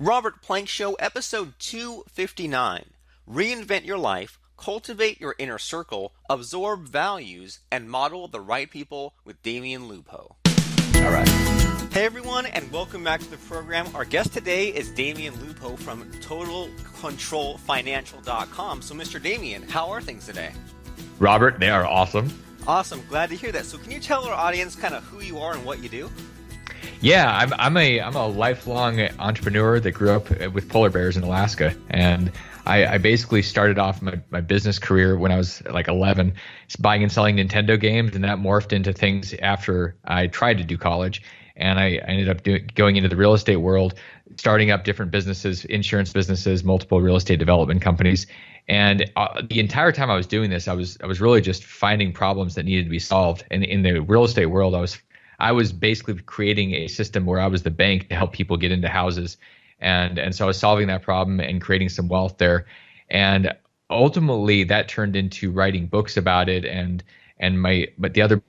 Robert Plank Show, episode 259. Reinvent your life, cultivate your inner circle, absorb values, and model the right people with Damion Lupo. All right. Hey everyone, and welcome back to the program. Our guest today is Damion Lupo from TotalControlFinancial.com. So, Mr. Damion, how are things today? Robert, they are awesome. Awesome. Glad to hear that. So, can you tell our audience kind of who you are and what you do? Yeah, I'm a lifelong entrepreneur that grew up with polar bears in Alaska, and I basically started off my business career when I was like 11, buying and selling Nintendo games, and that morphed into things after I tried to do college, and I ended up going into the real estate world, starting up different businesses, insurance businesses, multiple real estate development companies. And the entire time I was doing this, I was really just finding problems that needed to be solved. And in the real estate world, I was basically creating a system where I was the bank to help people get into houses. And so I was solving that problem and creating some wealth there. And ultimately that turned into writing books about it. But the other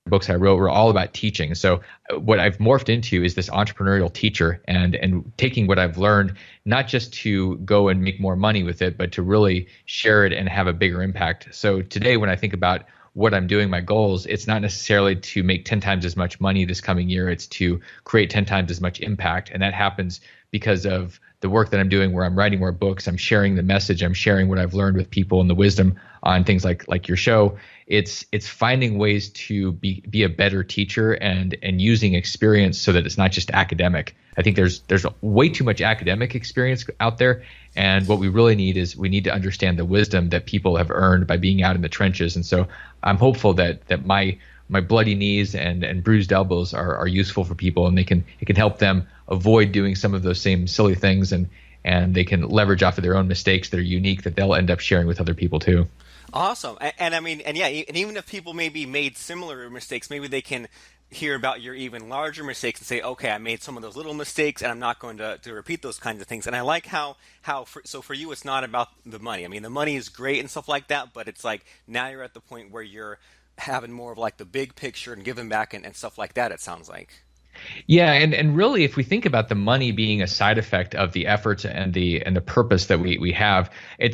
books I wrote were all about teaching. So what I've morphed into is this entrepreneurial teacher and taking what I've learned, not just to go and make more money with it, but to really share it and have a bigger impact. So today, when I think about what I'm doing, my goals, it's not necessarily to make 10 times as much money this coming year. It's to create 10 times as much impact. And that happens because of the work that I'm doing, where I'm writing more books, I'm sharing the message, I'm sharing what I've learned with people and the wisdom on things like your show. It's finding ways to be a better teacher and using experience so that it's not just academic. I think there's way too much academic experience out there. And what we really need is we need to understand the wisdom that people have earned by being out in the trenches. And so I'm hopeful that my bloody knees and bruised elbows are useful for people, and it can help them avoid doing some of those same silly things, and they can leverage off of their own mistakes that are unique that they'll end up sharing with other people too. Awesome. And I mean, and yeah, and even if people maybe made similar mistakes, maybe they can hear about your even larger mistakes and say, okay, I made some of those little mistakes and I'm not going to repeat those kinds of things. And I like how so for you, it's not about the money. I mean, the money is great and stuff like that, but it's like now you're at the point where you're having more of like the big picture and giving back and stuff like that, it sounds like. Yeah, and really, if we think about the money being a side effect of the efforts and the purpose that we have,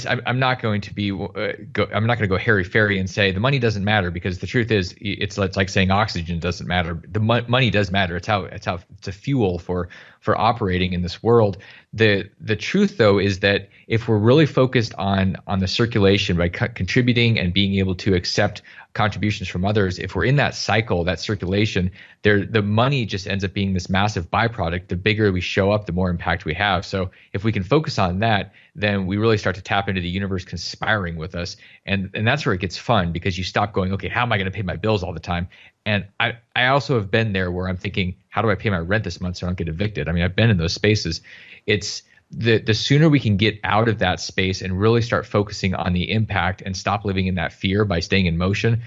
I'm not going to go hairy-fairy and say the money doesn't matter, because the truth is it's like saying oxygen doesn't matter. The money does matter. It's a fuel for operating in this world. The truth, though, is that if we're really focused on the circulation by contributing and being able to accept contributions from others, if we're in that cycle, that circulation, the money just ends up being this massive byproduct. The bigger we show up, the more impact we have. So if we can focus on that, then we really start to tap into the universe conspiring with us. And that's where it gets fun, because you stop going, okay, how am I going to pay my bills all the time? And I also have been there where I'm thinking, how do I pay my rent this month so I don't get evicted? I mean, I've been in those spaces. It's the sooner we can get out of that space and really start focusing on the impact and stop living in that fear by staying in motion,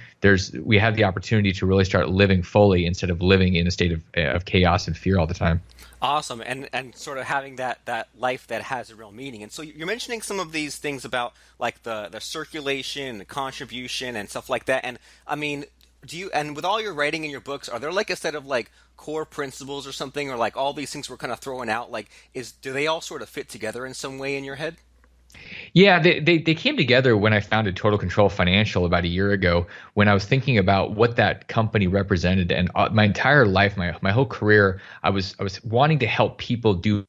we have the opportunity to really start living fully instead of living in a state of chaos and fear all the time. Awesome. And sort of having that life that has a real meaning. And so you're mentioning some of these things about like the circulation, the contribution and stuff like that. And I mean, and with all your writing in your books, are there like a set of like core principles or something, or like all these things we're kind of throwing out, like do they all sort of fit together in some way in your head? Yeah, they came together when I founded Total Control Financial about a year ago, when I was thinking about what that company represented. And my entire life, my whole career, I was wanting to help people do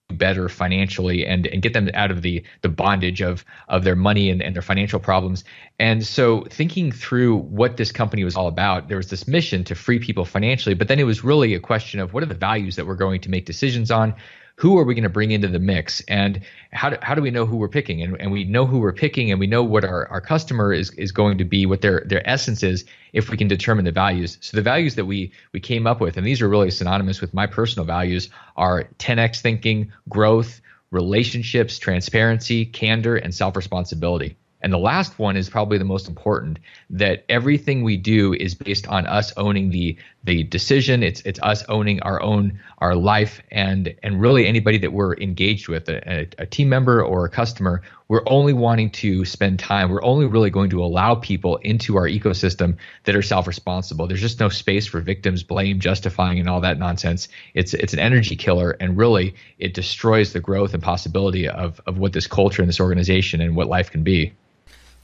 better financially and get them out of the bondage of their money and their financial problems. And so thinking through what this company was all about, there was this mission to free people financially, but then it was really a question of what are the values that we're going to make decisions on? Who are we going to bring into the mix, and how do we know who we're picking? And we know who we're picking, and we know what our customer is going to be, what their essence is, if we can determine the values. So the values that we came up with, and these are really synonymous with my personal values, are 10x thinking, growth, relationships, transparency, candor, and self-responsibility. And the last one is probably the most important, that everything we do is based on us owning the decision. It's us owning our life, and really anybody that we're engaged with, a team member or a customer, we're only wanting to spend time. We're only really going to allow people into our ecosystem that are self-responsible. There's just no space for victims, blame, justifying, and all that nonsense. It's an energy killer, and really it destroys the growth and possibility of what this culture and this organization and what life can be.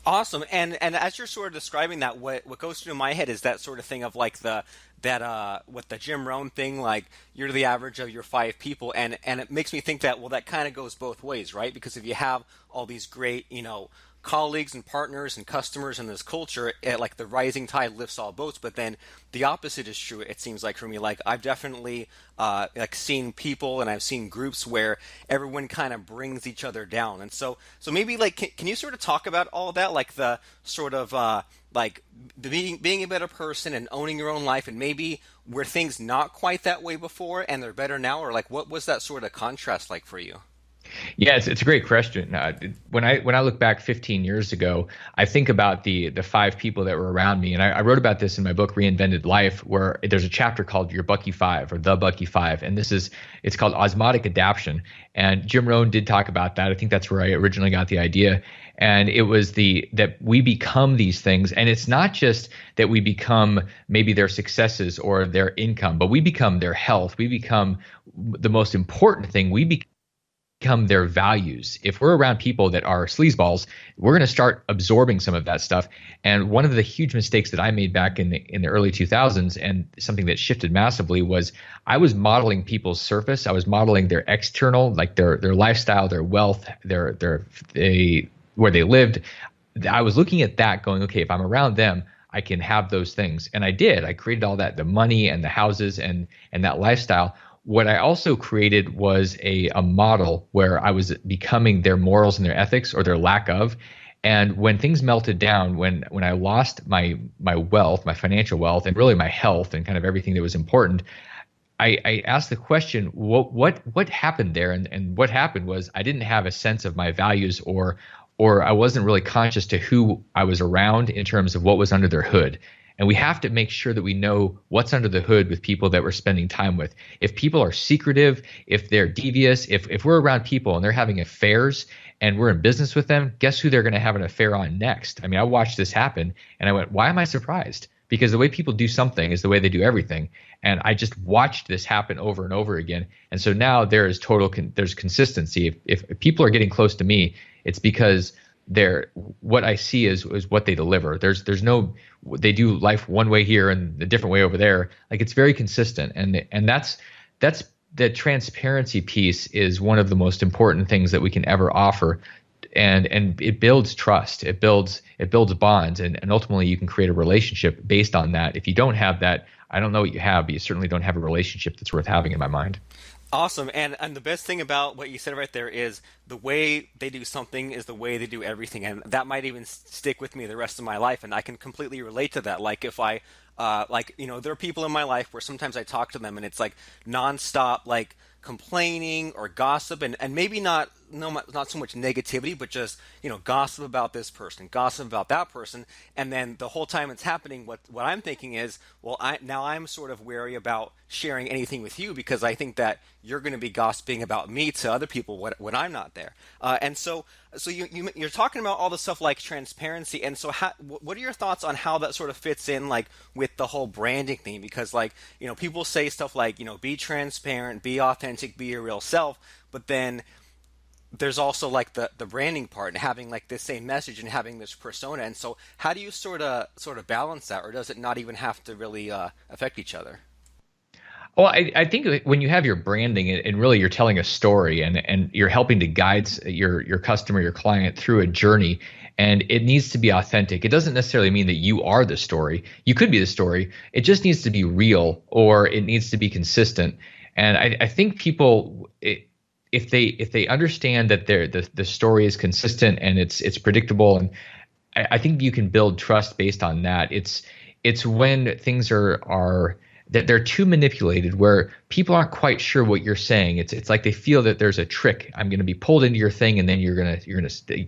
Awesome. And as you're sort of describing that, what goes through my head is that sort of thing of like what the Jim Rohn thing, like you're the average of your five people, and it makes me think that, well, that kind of goes both ways, right? Because if you have all these great, colleagues and partners and customers in this culture, like the rising tide lifts all boats. But then the opposite is true. It seems like for me, like I've definitely like seen people and I've seen groups where everyone kind of brings each other down. And so maybe like can you sort of talk about all that, like the sort of like being a better person and owning your own life, and maybe were things not quite that way before and they're better now, or like what was that sort of contrast like for you? Yeah, it's a great question. When I look back 15 years ago, I think about the five people that were around me, and I wrote about this in my book Reinvented Life, where there's a chapter called Your Bucky Five or The Bucky Five, and it's called osmotic adaptation. And Jim Rohn did talk about that. I think that's where I originally got the idea. And it was that we become these things, and it's not just that we become maybe their successes or their income, but we become their health. We become the most important thing. We become their values. If we're around people that are sleazeballs, we're going to start absorbing some of that stuff. And one of the huge mistakes that I made back in the early 2000s, and something that shifted massively, was I was modeling people's surface. I was modeling their external, like their lifestyle, their wealth, where they lived. I was looking at that going, okay, if I'm around them, I can have those things. And I did. I created all that, the money and the houses and that lifestyle. What I also created was a model where I was becoming their morals and their ethics, or their lack of. And when things melted down, when I lost my wealth, my financial wealth, and really my health and kind of everything that was important, I asked the question, what happened there? And what happened was I didn't have a sense of my values, or I wasn't really conscious to who I was around in terms of what was under their hood. And we have to make sure that we know what's under the hood with people that we're spending time with. If people are secretive, if they're devious, if we're around people and they're having affairs and we're in business with them, guess who they're going to have an affair on next? I mean, I watched this happen and I went, why am I surprised? Because the way people do something is the way they do everything. And I just watched this happen over and over again. And so now there's consistency. If people are getting close to me, it's because what I see is what they deliver. There's no, they do life one way here and a different way over there. Like, it's very consistent. And that's the transparency piece is one of the most important things that we can ever offer. And it builds trust. It builds bonds, and ultimately you can create a relationship based on that. If you don't have that, I don't know what you have, but you certainly don't have a relationship that's worth having, in my mind. Awesome. And the best thing about what you said right there is the way they do something is the way they do everything. And that might even stick with me the rest of my life. And I can completely relate to that. Like if I, there are people in my life where sometimes I talk to them and it's like nonstop, like complaining or gossip, and maybe not so much negativity, but just gossip about this person, gossip about that person, and then the whole time it's happening, what I'm thinking is, well, I'm sort of wary about sharing anything with you because I think that you're going to be gossiping about me to other people when I'm not there, and so you're talking about all the stuff like transparency, and so what are your thoughts on how that sort of fits in like with the whole branding thing? Because like people say stuff like be transparent, be authentic, be your real self, but then there's also like the branding part and having like this same message and having this persona. And so how do you sort of balance that, or does it not even have to really affect each other? Well, I think when you have your branding and really you're telling a story and you're helping to guide your customer, your client through a journey, and it needs to be authentic. It doesn't necessarily mean that you are the story. You could be the story. It just needs to be real, or it needs to be consistent. And I think people, if they understand that the story is consistent and it's predictable, and I think you can build trust based on that. It's when things are that they're too manipulated, where people aren't quite sure what you're saying. It's like they feel that there's a trick. I'm going to be pulled into your thing, and then you're gonna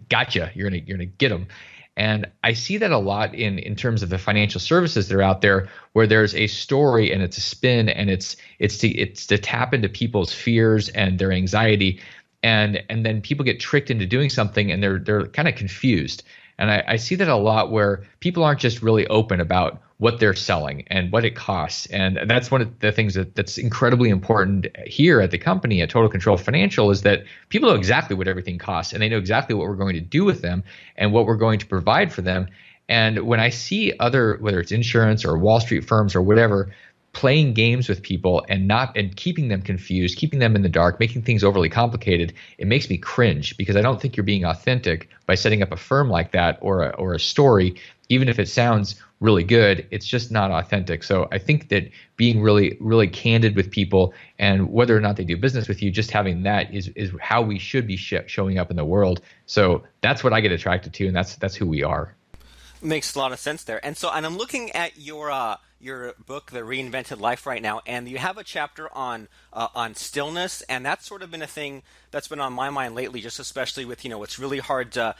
gotcha. You're gonna get them. And I see that a lot in terms of the financial services that are out there, where there's a story and it's a spin, and it's to tap into people's fears and their anxiety. and then people get tricked into doing something, and they're kind of confused. And I see that a lot, where people aren't just really open about what they're selling and what it costs. And that's one of the things that's incredibly important here at the company at Total Control Financial, is that people know exactly what everything costs, and they know exactly what we're going to do with them and what we're going to provide for them. And when I see other, whether it's insurance or Wall Street firms or whatever, playing games with people and keeping them confused, keeping them in the dark, making things overly complicated, it makes me cringe, because I don't think you're being authentic by setting up a firm like that, or a story. Even if it sounds really good, it's just not authentic. So I think that being really, really candid with people, and whether or not they do business with you, just having that is how we should be showing up in the world. So that's what I get attracted to, and that's who we are. Makes a lot of sense there. And I'm looking at your book, The Reinvented Life, right now, and you have a chapter on stillness, and that's sort of been a thing that's been on my mind lately, just especially with, it's really hard to,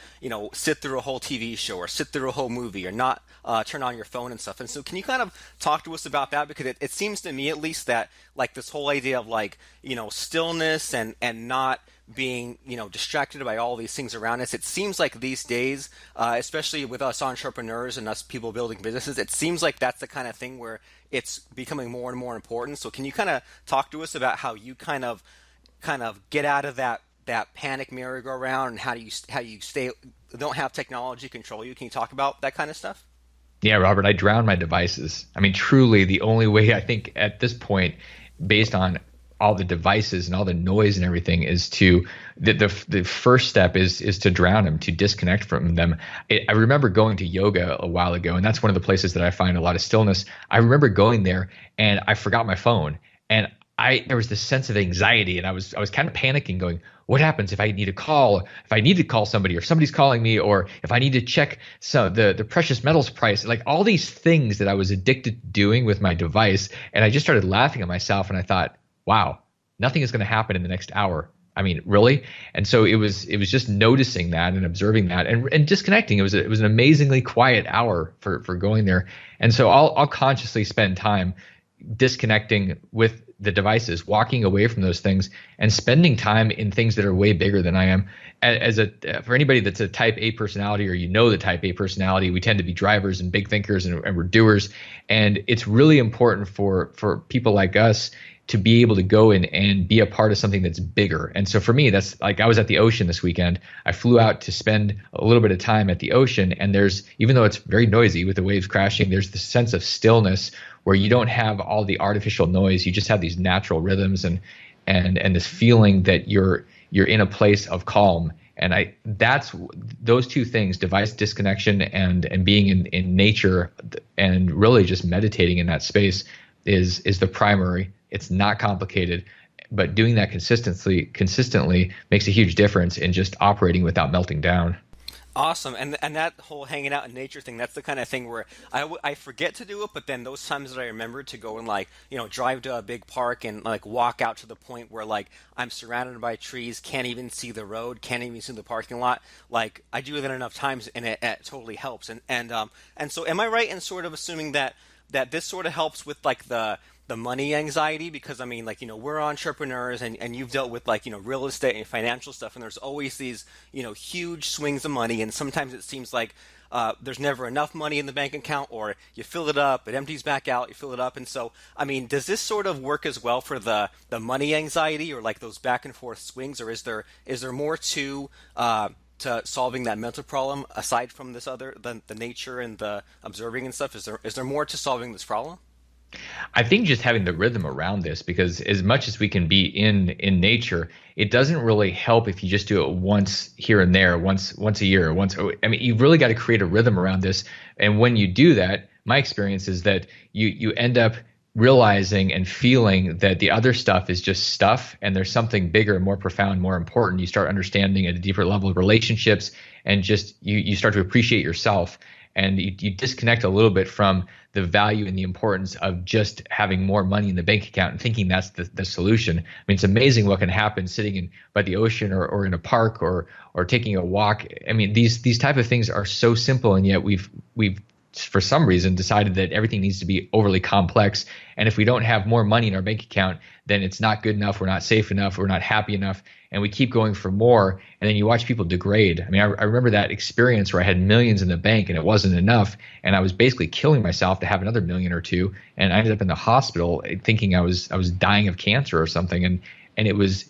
sit through a whole TV show or sit through a whole movie or not turn on your phone and stuff. And so can you kind of talk to us about that? Because it seems to me, at least, that like this whole idea of stillness and not being distracted by all these things around us, it seems like these days, especially with us entrepreneurs and us people building businesses, it seems like that's the kind of thing where it's becoming more and more important. So can you kind of talk to us about how you kind of get out of that panic merry-go-round, and how you don't have technology control you? Can you talk about that kind of stuff? Yeah, Robert, I drown my devices. I mean, truly, the only way I think at this point, based on all the devices and all the noise and everything, is to the first step is to drown them, to disconnect from them. I remember going to yoga a while ago, and that's one of the places that I find a lot of stillness. I remember going there, and I forgot my phone, and there was this sense of anxiety, and I was kind of panicking, going, what happens if I need to call somebody, or somebody's calling me, or if I need to check the precious metals price, like all these things that I was addicted to doing with my device. And I just started laughing at myself, and I thought, wow, nothing is going to happen in the next hour. I mean, really? And so it was just noticing that and observing that and disconnecting. It was an amazingly quiet hour for going there. And so I'll consciously spend time disconnecting with the devices, walking away from those things, and spending time in things that are way bigger than I am. For anybody that's a type A personality, or the type A personality, we tend to be drivers and big thinkers, and we're doers. And it's really important for people like us to be able to go in and be a part of something that's bigger. And so for me, that's like, I was at the ocean this weekend. I flew out to spend a little bit of time at the ocean, and even though it's very noisy with the waves crashing, there's this sense of stillness where you don't have all the artificial noise. You just have these natural rhythms and this feeling that you're in a place of calm. And that's those two things, device disconnection and being in nature, and really just meditating in that space is the primary. It's not complicated, but doing that consistently makes a huge difference in just operating without melting down. Awesome. And that whole hanging out in nature thing, that's the kind of thing where I forget to do it, but then those times that I remember to go and drive to a big park and walk out to the point where I'm surrounded by trees, can't even see the road, can't even see the parking lot. I do that enough times, and it totally helps. And so am I right in sort of assuming that this sort of helps with the money anxiety? Because we're entrepreneurs, and you've dealt with real estate and financial stuff, and there's always these huge swings of money, and sometimes it seems like there's never enough money in the bank account, or you fill it up, it empties back out, you fill it up. And so does this sort of work as well for the money anxiety, or those back and forth swings, or is there more to solving that mental problem aside from this the nature and the observing and stuff? Is there more to solving this problem? I think just having the rhythm around this, because as much as we can be in nature, it doesn't really help if you just do it once here and there, once a year, you've really got to create a rhythm around this. And when you do that, my experience is that you end up realizing and feeling that the other stuff is just stuff, and there's something bigger, more profound, more important. You start understanding at a deeper level of relationships, and just you start to appreciate yourself. And you disconnect a little bit from the value and the importance of just having more money in the bank account and thinking that's the solution. I mean, it's amazing what can happen sitting by the ocean or in a park or taking a walk. I mean, these type of things are so simple, and yet we've for some reason decided that everything needs to be overly complex. And if we don't have more money in our bank account, then it's not good enough. We're not safe enough. We're not happy enough. And we keep going for more. And then you watch people degrade. I mean, I remember that experience where I had millions in the bank and it wasn't enough. And I was basically killing myself to have another million or two. And I ended up in the hospital thinking I was dying of cancer or something. And it was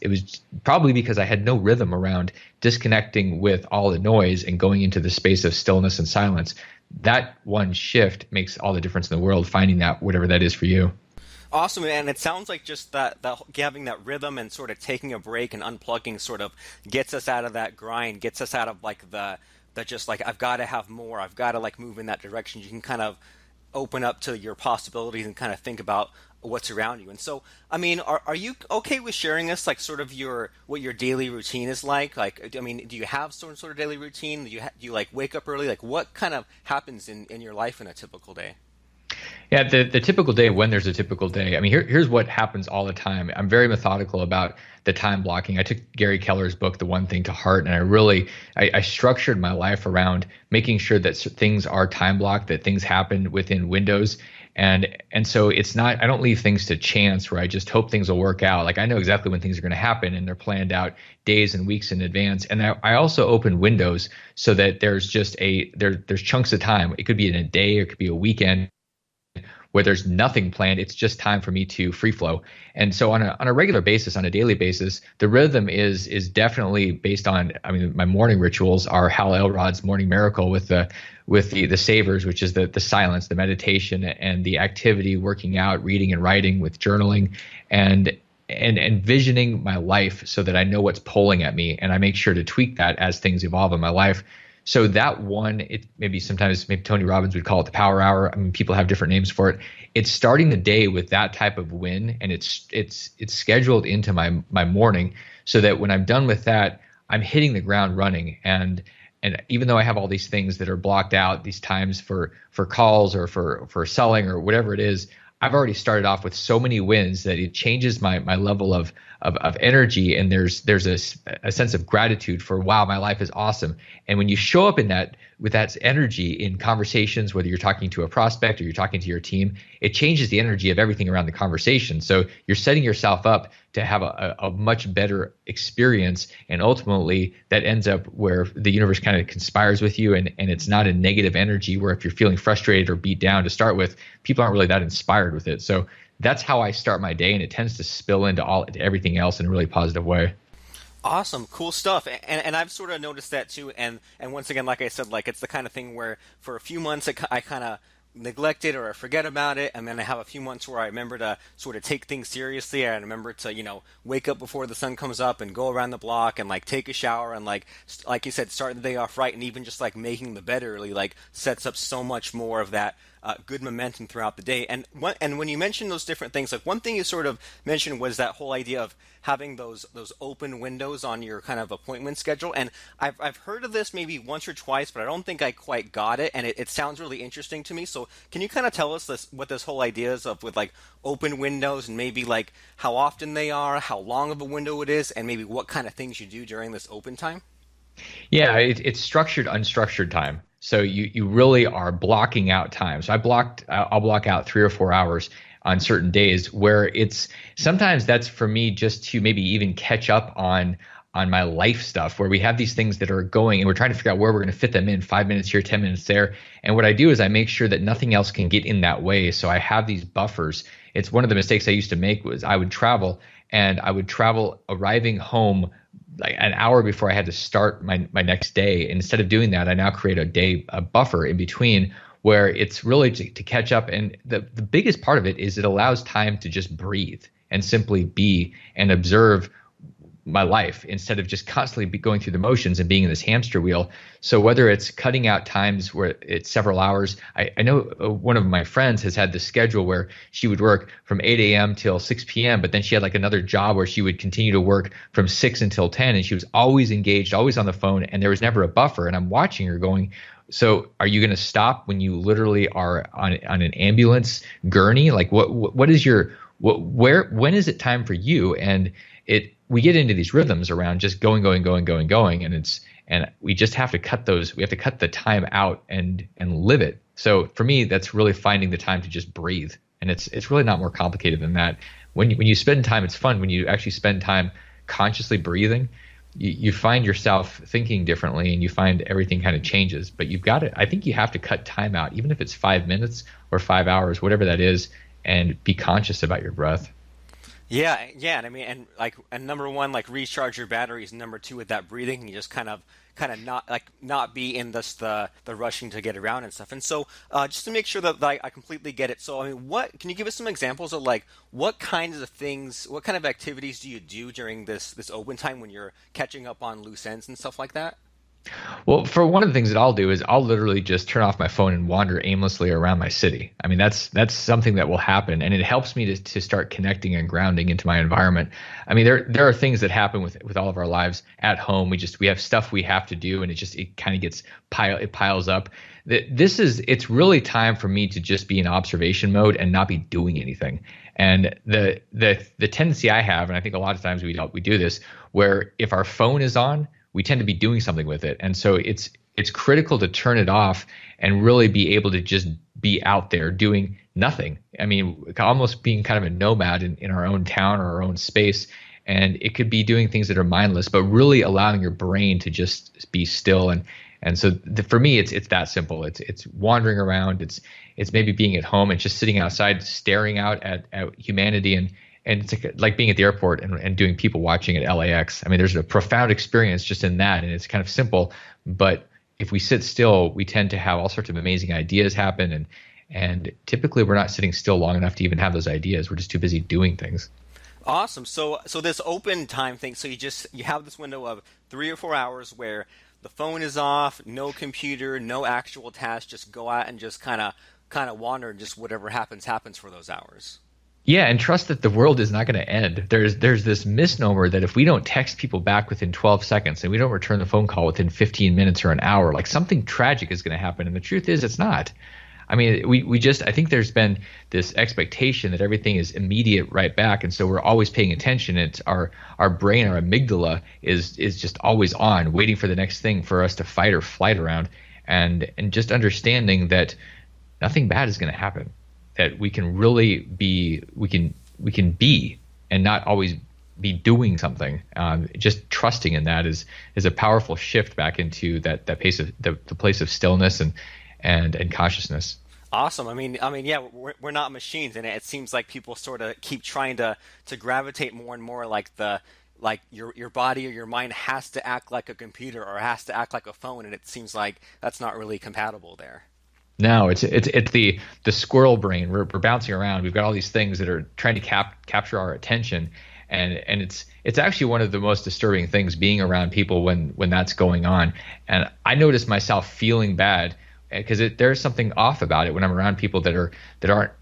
probably because I had no rhythm around disconnecting with all the noise and going into the space of stillness and silence. That one shift makes all the difference in the world, finding that, whatever that is for you. Awesome, and it sounds like just that having that rhythm and sort of taking a break and unplugging sort of gets us out of that grind, gets us out of like the just like I've got to have more, I've got to like move in that direction. You can kind of open up to your possibilities and kind of think about what's around you. And so, I mean, are you okay with sharing us like sort of what your daily routine is like? Like, I mean, do you have some sort of daily routine? Do you like wake up early? Like, what kind of happens in your life in a typical day? Yeah, the typical day, when there's a typical day. I mean, here's what happens all the time. I'm very methodical about the time blocking. I took Gary Keller's book, The One Thing, to heart, and I structured my life around making sure that things are time blocked, that things happen within windows. And so it's not, I don't leave things to chance where I just hope things will work out. Like I know exactly when things are going to happen and they're planned out days and weeks in advance. And I also open windows so that there's just there's chunks of time. It could be in a day, or it could be a weekend where there's nothing planned. It's just time for me to free flow. And so on a regular basis, on a daily basis, the rhythm is definitely based on, I mean, my morning rituals are Hal Elrod's Morning Miracle with the savers, which is the silence, the meditation, and the activity, working out, reading and writing, with journaling, and visioning my life so that I know what's pulling at me, and I make sure to tweak that as things evolve in my life. So that one, it maybe Tony Robbins would call it the power hour. I mean, people have different names for it. It's starting the day with that type of win, and it's scheduled into my morning so that when I'm done with that, I'm hitting the ground running. And even though I have all these things that are blocked out, these times for calls or for selling or whatever it is, I've already started off with so many wins that it changes my level of energy, and there's a sense of gratitude for, wow, my life is awesome. And when you show up with that energy in conversations, whether you're talking to a prospect or you're talking to your team, it changes the energy of everything around the conversation. So you're setting yourself up to have a much better experience, and ultimately that ends up where the universe kind of conspires with you, and it's not a negative energy where if you're feeling frustrated or beat down to start with, people aren't really that inspired with it. So that's how I start my day, and it tends to spill into everything else in a really positive way. Awesome, cool stuff, and I've sort of noticed that too. And once again, like I said, like it's the kind of thing where for a few months I kind of neglect it or I forget about it, and then I have a few months where I remember to sort of take things seriously. I remember to wake up before the sun comes up and go around the block and like take a shower and like you said, start the day off right. And even just like making the bed early like sets up so much more of that good momentum throughout the day. And when you mentioned those different things, like one thing you sort of mentioned was that whole idea of having those open windows on your kind of appointment schedule. And I've heard of this maybe once or twice, but I don't think I quite got it. And it sounds really interesting to me. So can you kind of tell us what this whole idea is of with like open windows, and maybe like how often they are, how long of a window it is, and maybe what kind of things you do during this open time? Yeah, it's structured, unstructured time. So you really are blocking out time. So I'll block out 3 or 4 hours on certain days where it's sometimes that's for me just to maybe even catch up on my life stuff, where we have these things that are going and we're trying to figure out where we're going to fit them in, 5 minutes here, 10 minutes there. And what I do is I make sure that nothing else can get in that way. So I have these buffers. It's one of the mistakes I used to make was I would travel arriving home like an hour before I had to start my next day. Instead of doing that, I now create a buffer in between where it's really to catch up. And the biggest part of it is it allows time to just breathe and simply be and observe my life instead of just constantly going through the motions and being in this hamster wheel. So whether it's cutting out times where it's several hours, I know one of my friends has had this schedule where she would work from 8 a.m. till 6 p.m., but then she had like another job where she would continue to work from 6 until 10, and she was always engaged, always on the phone, and there was never a buffer. And I'm watching her going, so are you going to stop when you literally are on an ambulance gurney? Like what is when is it time for you? And we get into these rhythms around just going, and we just have to cut those. We have to cut the time out and live it So for me, that's really finding the time to just breathe. And it's really not more complicated than that. When you spend time, it's fun. When you actually spend time consciously breathing, you find yourself thinking differently and you find everything kind of changes. But you've got to, I think you have to cut time out, even if it's 5 minutes or 5 hours, whatever that is, and be conscious about your breath. Yeah, yeah, and I mean, and number one, like recharge your batteries. Number two, with that breathing, you just kind of not be in this the rushing to get around and stuff. And so, just to make sure that I completely get it. So, I mean, what can you give us some examples of like what kinds of things, what kind of activities do you do during this open time when you're catching up on loose ends and stuff like that? Well, for one of the things that I'll do is I'll literally just turn off my phone and wander aimlessly around my city. I mean, that's something that will happen, and it helps me to start connecting and grounding into my environment. I mean, there are things that happen with all of our lives at home. We have stuff we have to do, and it kind of gets it piles up. It's really time for me to just be in observation mode and not be doing anything. And the tendency I have, and I think a lot of times we do this, where if our phone is on, we tend to be doing something with it. And so it's critical to turn it off and really be able to just be out there doing nothing. I mean, almost being kind of a nomad in our own town or our own space. And it could be doing things that are mindless, but really allowing your brain to just be still. And so for me, it's that simple. It's wandering around. It's maybe being at home and just sitting outside, staring out at humanity, and it's like being at the airport and doing people watching at LAX. I mean, there's a profound experience just in that, and it's kind of simple. But if we sit still, we tend to have all sorts of amazing ideas happen, and typically we're not sitting still long enough to even have those ideas. We're just too busy doing things. Awesome. So this open time thing. So you have this window of 3 or 4 hours where the phone is off, no computer, no actual task. Just go out and just kind of wander, and just whatever happens for those hours. Yeah, and trust that the world is not going to end. There's this misnomer that if we don't text people back within 12 seconds and we don't return the phone call within 15 minutes or an hour, like something tragic is going to happen. And the truth is, it's not. I mean, I think there's been this expectation that everything is immediate right back, and so we're always paying attention. It's our brain, our amygdala is just always on, waiting for the next thing for us to fight or flight around, and just understanding that nothing bad is going to happen. That we can really be, we can be, and not always be doing something. Just trusting in that is a powerful shift back into that pace of the place of stillness and consciousness. Awesome. I mean, yeah, we're not machines, and it seems like people sort of keep trying to gravitate more and more like your body or your mind has to act like a computer or has to act like a phone, and it seems like that's not really compatible there. No, it's the squirrel brain. We're bouncing around. We've got all these things that are trying to capture our attention, and it's actually one of the most disturbing things being around people when that's going on. And I notice myself feeling bad because there's something off about it when I'm around people that aren't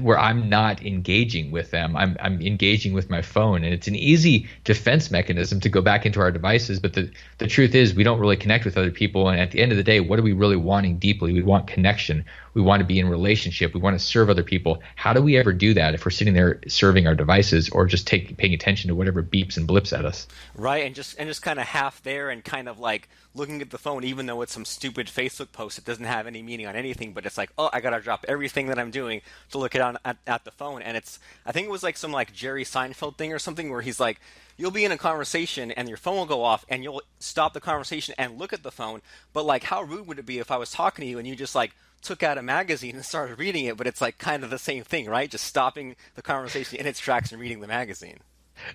where I'm not engaging with them. I'm engaging with my phone, and it's an easy defense mechanism to go back into our devices. But the truth is, we don't really connect with other people. And at the end of the day, what are we really wanting deeply? We want connection. We want to be in relationship. We want to serve other people. How do we ever do that if we're sitting there serving our devices or just paying attention to whatever beeps and blips at us? Right, and just kind of half there and kind of like looking at the phone, even though it's some stupid Facebook post that doesn't have any meaning on anything, but it's like, oh, I gotta drop everything that I'm doing to look at the phone. And I think it was like some like Jerry Seinfeld thing or something where he's like, you'll be in a conversation and your phone will go off and you'll stop the conversation and look at the phone, but like how rude would it be if I was talking to you and you just like took out a magazine and started reading it? But it's like kind of the same thing, right? Just stopping the conversation in its tracks and reading the magazine.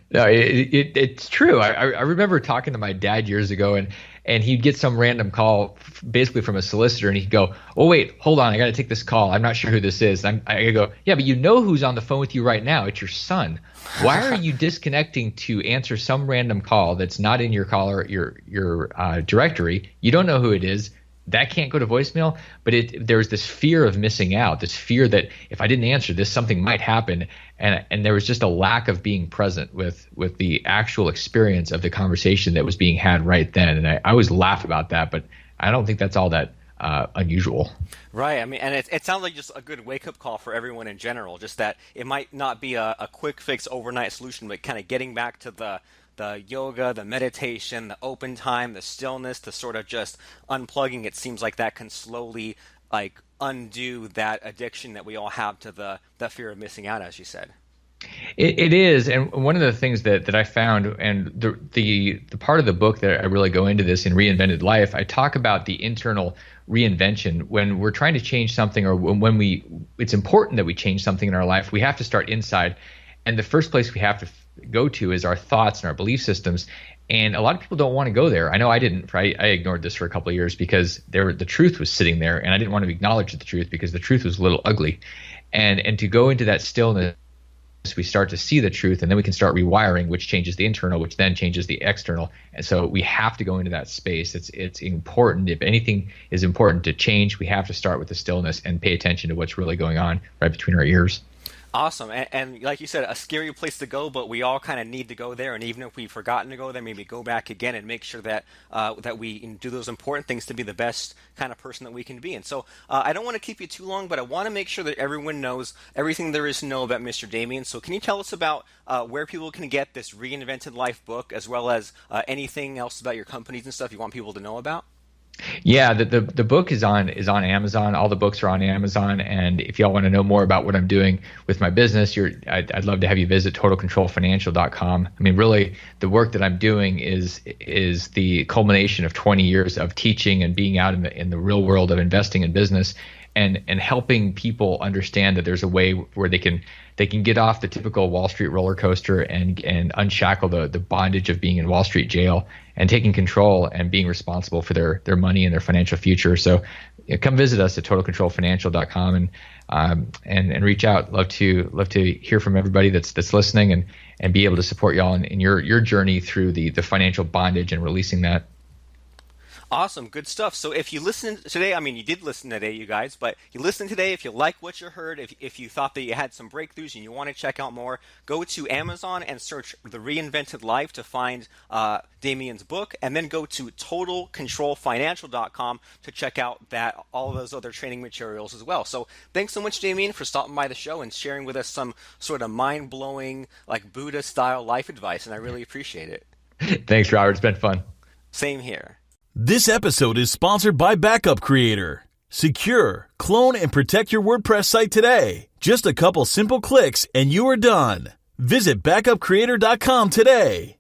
No, it's true. I remember talking to my dad years ago, and he'd get some random call, basically from a solicitor, and he'd go, "Oh wait, hold on, I got to take this call. I'm not sure who this is." I go, "Yeah, but you know who's on the phone with you right now? It's your son. Why are you disconnecting to answer some random call that's not in your caller your directory? You don't know who it is." That can't go to voicemail, but there's this fear of missing out, this fear that if I didn't answer this, something might happen, and there was just a lack of being present with the actual experience of the conversation that was being had right then. And I always laugh about that, but I don't think that's all that unusual. Right. I mean, and it sounds like just a good wake up call for everyone in general. Just that it might not be a quick fix overnight solution, but kind of getting back to the yoga, the meditation, the open time, the stillness, the sort of just unplugging. It seems like that can slowly like undo that addiction that we all have to that fear of missing out, as you said. It is, and one of the things that I found, and the part of the book that I really go into this in Reinvented Life, I talk about the internal reinvention. When we're trying to change something, or it's important that we change something in our life, we have to start inside, and the first place we have to go to is our thoughts and our belief systems. And a lot of people don't want to go there. I know I didn't. I ignored this for a couple of years because the truth was sitting there, and I didn't want to acknowledge the truth because the truth was a little ugly, and to go into that stillness, we start to see the truth, and then we can start rewiring, which changes the internal, which then changes the external. And so we have to go into that space. It's important. If anything is important to change, we have to start with the stillness and pay attention to what's really going on right between our ears. Awesome. And like you said, a scary place to go, but we all kind of need to go there. And even if we've forgotten to go there, maybe go back again and make sure that that we do those important things to be the best kind of person that we can be. And so I don't want to keep you too long, but I want to make sure that everyone knows everything there is to know about Mr. Damion. So can you tell us about where people can get this Reinvented Life book, as well as anything else about your companies and stuff you want people to know about? Yeah, the book is on Amazon. All the books are on Amazon. And if y'all want to know more about what I'm doing with my business, I'd love to have you visit totalcontrolfinancial.com. I mean, really, the work that I'm doing is the culmination of 20 years of teaching and being out in the real world of investing in business, and helping people understand that there's a way where they can get off the typical Wall Street roller coaster and unshackle the bondage of being in Wall Street jail, and taking control and being responsible for their money and their financial future. So come visit us at totalcontrolfinancial.com and reach out. Love to hear from everybody that's listening, and be able to support y'all in your journey through the financial bondage and releasing that. Awesome. Good stuff. So if you listened today, I mean, you did listen today, you guys, but you listened today, if you like what you heard, if you thought that you had some breakthroughs and you want to check out more, go to Amazon and search The Reinvented Life to find Damion's book, and then go to totalcontrolfinancial.com to check out all of those other training materials as well. So thanks so much, Damion, for stopping by the show and sharing with us some sort of mind-blowing, like Buddha-style life advice, and I really appreciate it. Thanks, Robert. It's been fun. Same here. This episode is sponsored by Backup Creator. Secure, clone, and protect your WordPress site today. Just a couple simple clicks and you are done. Visit backupcreator.com today.